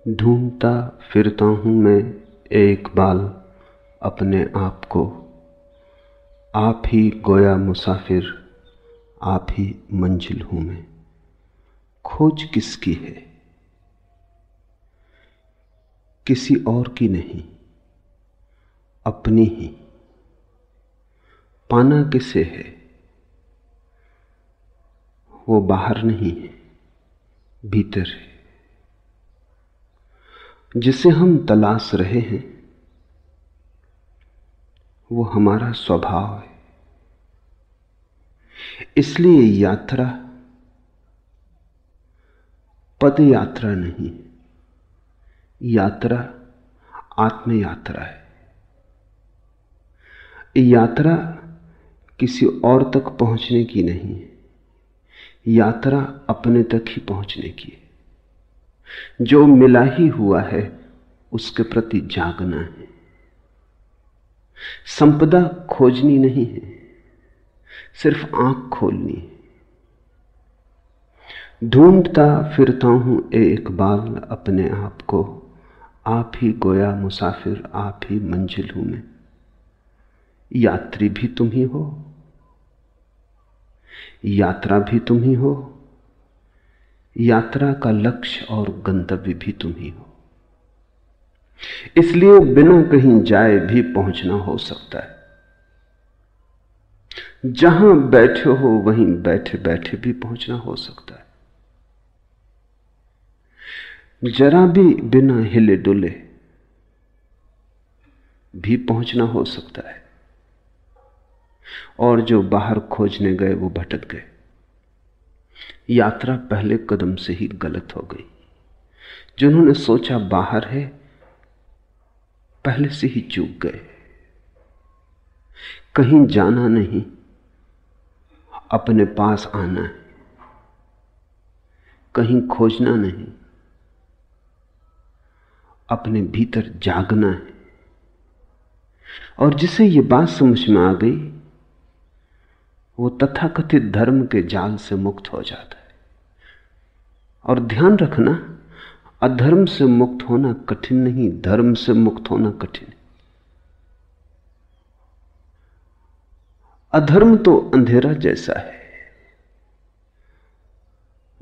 ढूंढता फिरता हूँ मैं एक बाल अपने आप को। आप ही गोया मुसाफिर, आप ही मंजिल हूँ मैं। खोज किसकी है? किसी और की नहीं, अपनी ही। पाना किसे है? वो बाहर नहीं है, भीतर है। जिसे हम तलाश रहे हैं वो हमारा स्वभाव है। इसलिए यात्रा पद यात्रा नहीं, यात्रा आत्म यात्रा है। यात्रा किसी और तक पहुंचने की नहीं है, यात्रा अपने तक ही पहुंचने की है। जो मिला ही हुआ है उसके प्रति जागना है। संपदा खोजनी नहीं है, सिर्फ आंख खोलनी है। ढूंढता फिरता हूं एक बाल अपने आप को। आप ही गोया मुसाफिर, आप ही मंजिल हूं मैं। यात्री भी तुम ही हो, यात्रा भी तुम ही हो, यात्रा का लक्ष्य और गंतव्य भी तुम ही हो। इसलिए बिना कहीं जाए भी पहुंचना हो सकता है। जहां बैठे हो वहीं बैठे बैठे भी पहुंचना हो सकता है। जरा भी बिना हिले डुले भी पहुंचना हो सकता है। और जो बाहर खोजने गए वो भटक गए। यात्रा पहले कदम से ही गलत हो गई। जिन्होंने सोचा बाहर है, पहले से ही चूक गए। कहीं जाना नहीं, अपने पास आना है। कहीं खोजना नहीं, अपने भीतर जागना है। और जिसे ये बात समझ में आ गई वो तथाकथित धर्म के जाल से मुक्त हो जाता है। और ध्यान रखना, अधर्म से मुक्त होना कठिन नहीं, धर्म से मुक्त होना कठिन है। अधर्म तो अंधेरा जैसा है,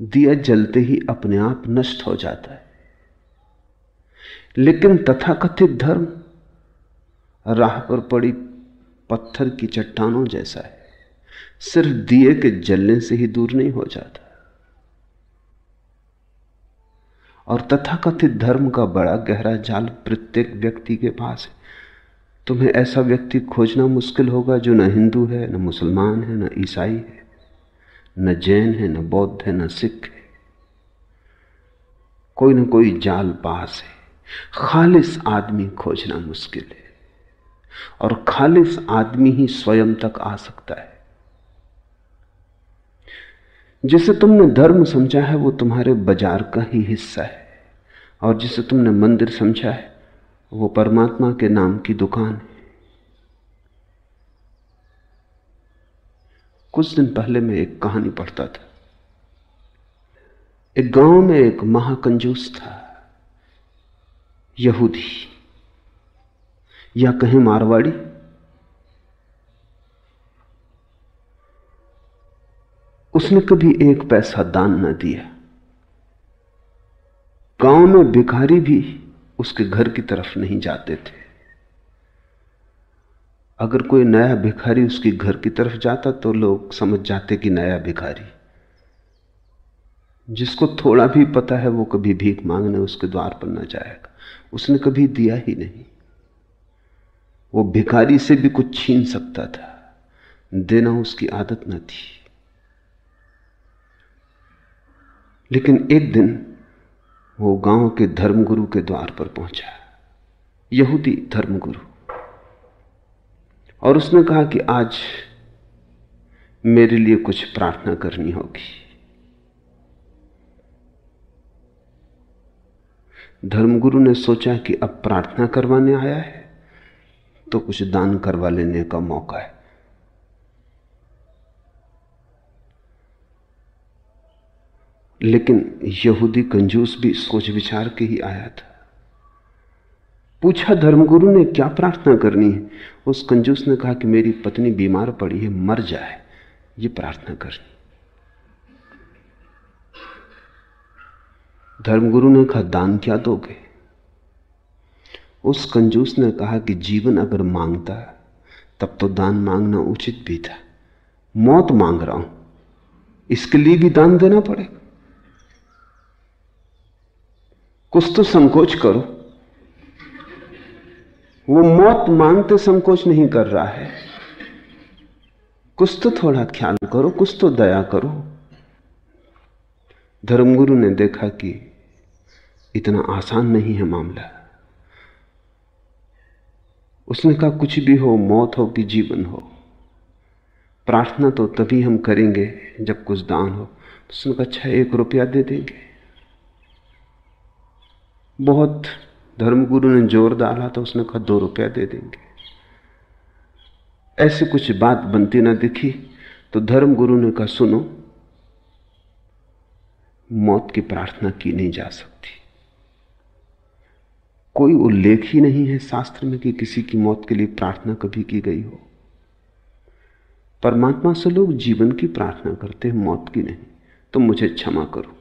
दिया जलते ही अपने आप नष्ट हो जाता है। लेकिन तथाकथित धर्म राह पर पड़ी पत्थर की चट्टानों जैसा है, सिर्फ दिए के जलने से ही दूर नहीं हो जाता। और तथाकथित धर्म का बड़ा गहरा जाल प्रत्येक व्यक्ति के पास है। तुम्हें ऐसा व्यक्ति खोजना मुश्किल होगा जो न हिंदू है, न मुसलमान है, न ईसाई है, न जैन है, न बौद्ध है, न सिख है। कोई न कोई जाल पास है। खालिस आदमी खोजना मुश्किल है, और खालिस आदमी ही स्वयं तक आ सकता है। जिसे तुमने धर्म समझा है वो तुम्हारे बाजार का ही हिस्सा है, और जिसे तुमने मंदिर समझा है वो परमात्मा के नाम की दुकान है। कुछ दिन पहले मैं एक कहानी पढ़ता था। एक गांव में एक महाकंजूस था, यहूदी या कहें मारवाड़ी। उसने कभी एक पैसा दान न दिया। गांव में भिखारी भी उसके घर की तरफ नहीं जाते थे। अगर कोई नया भिखारी उसके घर की तरफ जाता तो लोग समझ जाते कि नया भिखारी। जिसको थोड़ा भी पता है वो कभी भीख मांगने उसके द्वार पर न जाएगा। उसने कभी दिया ही नहीं। वो भिखारी से भी कुछ छीन सकता था, देना उसकी आदत न थी। लेकिन एक दिन वो गांव के धर्मगुरु के द्वार पर पहुंचा, यहूदी धर्मगुरु, और उसने कहा कि आज मेरे लिए कुछ प्रार्थना करनी होगी। धर्मगुरु ने सोचा कि अब प्रार्थना करवाने आया है तो कुछ दान करवा लेने का मौका है। लेकिन यहूदी कंजूस भी सोच विचार के ही आया था। पूछा धर्मगुरु ने क्या प्रार्थना करनी है? उस कंजूस ने कहा कि मेरी पत्नी बीमार पड़ी है, मर जाए, ये प्रार्थना करनी। धर्मगुरु ने कहा दान क्या दोगे? उस कंजूस ने कहा कि जीवन अगर मांगता तब तो दान मांगना उचित भी था। मौत मांग रहा हूं, इसके लिए भी दान देना पड़ेगा। कुछ तो संकोच करो। वो मौत मांगते संकोच नहीं कर रहा है। कुछ तो थोड़ा ख्याल करो, कुछ तो दया करो। धर्मगुरु ने देखा कि इतना आसान नहीं है मामला। उसने कहा कुछ भी हो, मौत हो कि जीवन हो, प्रार्थना तो तभी हम करेंगे जब कुछ दान हो। तो उसने कहा अच्छा 1 रुपया दे देंगे। बहुत धर्मगुरु ने जोर डाला तो उसने कहा 2 रुपया दे देंगे। ऐसे कुछ बात बनती ना दिखी तो धर्मगुरु ने कहा सुनो, मौत की प्रार्थना की नहीं जा सकती। कोई उल्लेख ही नहीं है शास्त्र में कि किसी की मौत के लिए प्रार्थना कभी की गई हो। परमात्मा से लोग जीवन की प्रार्थना करते हैं, मौत की नहीं। तुम मुझे क्षमा करो,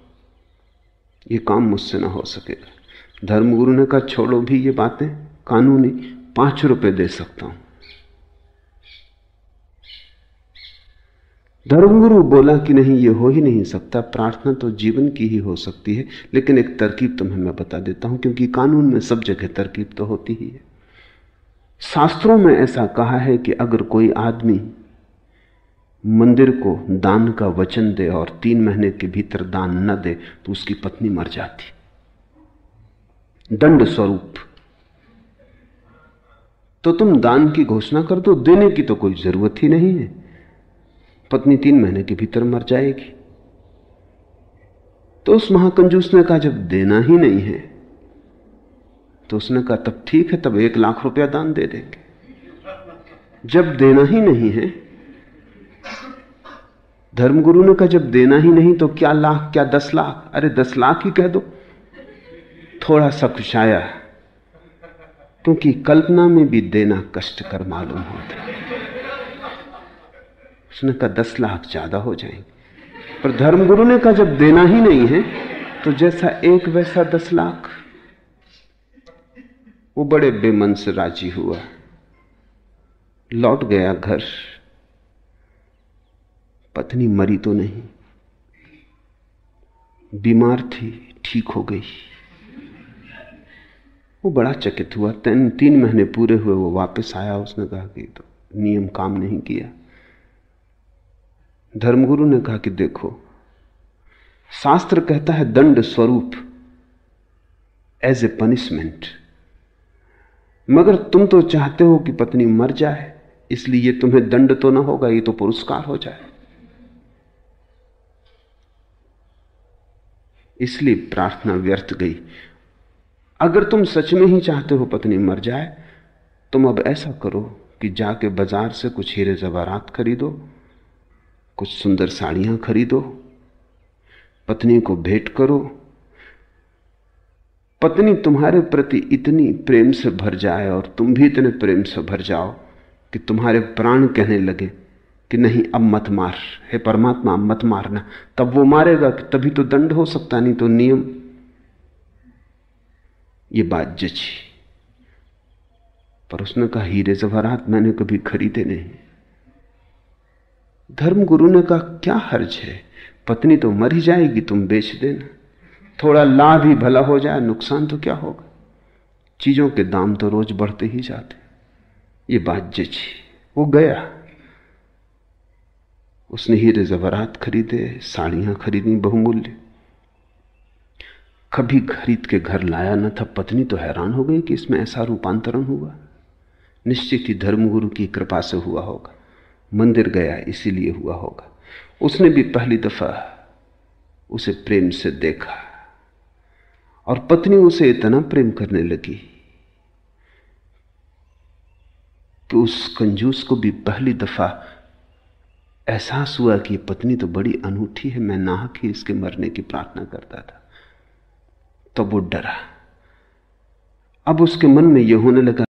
ये काम मुझसे ना हो सकेगा। धर्मगुरु ने कहा छोड़ो भी ये बातें कानूनी, 5 रुपए दे सकता हूं। धर्मगुरु बोला कि नहीं, ये हो ही नहीं सकता, प्रार्थना तो जीवन की ही हो सकती है। लेकिन एक तरकीब तुम्हें मैं बता देता हूं, क्योंकि कानून में सब जगह तरकीब तो होती ही है। शास्त्रों में ऐसा कहा है कि अगर कोई आदमी मंदिर को दान का वचन दे और 3 महीने के भीतर दान न दे तो उसकी पत्नी मर जाती, दंड स्वरूप। तो तुम दान की घोषणा कर दो, देने की तो कोई जरूरत ही नहीं है, पत्नी 3 महीने के भीतर मर जाएगी। तो उस महाकंजूस ने कहा जब देना ही नहीं है तो उसने कहा तब ठीक है, तब 1 लाख रुपया दान दे देंगे। जब देना ही नहीं है, धर्मगुरु ने कहा जब देना ही नहीं तो क्या लाख, क्या 10 लाख? अरे 10 लाख ही कह दो। थोड़ा सा खुशाया, क्योंकि कल्पना में भी देना कष्टकर मालूम होता है। उसने कहा 10 लाख ज्यादा हो जाएंगे। पर धर्मगुरु ने कहा जब देना ही नहीं है तो जैसा 1 वैसा 10 लाख। वो बड़े बेमन से राजी हुआ, लौट गया घर। पत्नी मरी तो नहीं, बीमार थी, ठीक हो गई। वो बड़ा चकित हुआ। 3 महीने पूरे हुए, वो वापस आया। उसने कहा कि तो नियम काम नहीं किया। धर्मगुरु ने कहा कि देखो, शास्त्र कहता है दंड स्वरूप, एज ए पनिशमेंट, मगर तुम तो चाहते हो कि पत्नी मर जाए, इसलिए ये तुम्हें दंड तो ना होगा, ये तो पुरस्कार हो जाए। इसलिए प्रार्थना व्यर्थ गई। अगर तुम सच में ही चाहते हो पत्नी मर जाए, तुम अब ऐसा करो कि जाके बाजार से कुछ हीरे जवाहरात खरीदो, कुछ सुंदर साड़ियां खरीदो, पत्नी को भेंट करो। पत्नी तुम्हारे प्रति इतनी प्रेम से भर जाए और तुम भी इतने प्रेम से भर जाओ कि तुम्हारे प्राण कहने लगे कि नहीं अब मत मार, हे परमात्मा अब मत मारना। तब वो मारेगा, तभी तो दंड हो सकता, नहीं तो नियम। ये बात जची। पर उसने कहा हीरे जवाहरात मैंने कभी खरीदे नहीं। धर्मगुरु ने कहा क्या हर्ज है, पत्नी तो मर ही जाएगी, तुम बेच देना, थोड़ा लाभ ही भला हो जाए, नुकसान तो क्या होगा। चीजों के दाम तो रोज बढ़ते ही जाते। ये बात जची। वो गया, उसने हीरे जवाहरात खरीदे, साड़ियां खरीदी बहुमूल्य। कभी खरीद के घर लाया न था। पत्नी तो हैरान हो गई कि इसमें ऐसा रूपांतरण हुआ। निश्चित ही धर्मगुरु की कृपा से हुआ होगा, मंदिर गया इसीलिए हुआ होगा। उसने भी पहली दफा उसे प्रेम से देखा और पत्नी उसे इतना प्रेम करने लगी कि उस कंजूस को भी पहली दफा एहसास हुआ कि ये पत्नी तो बड़ी अनूठी है, मैं नाहक ही इसके मरने की प्रार्थना करता था। तो वो डरा। अब उसके मन में यह होने लगा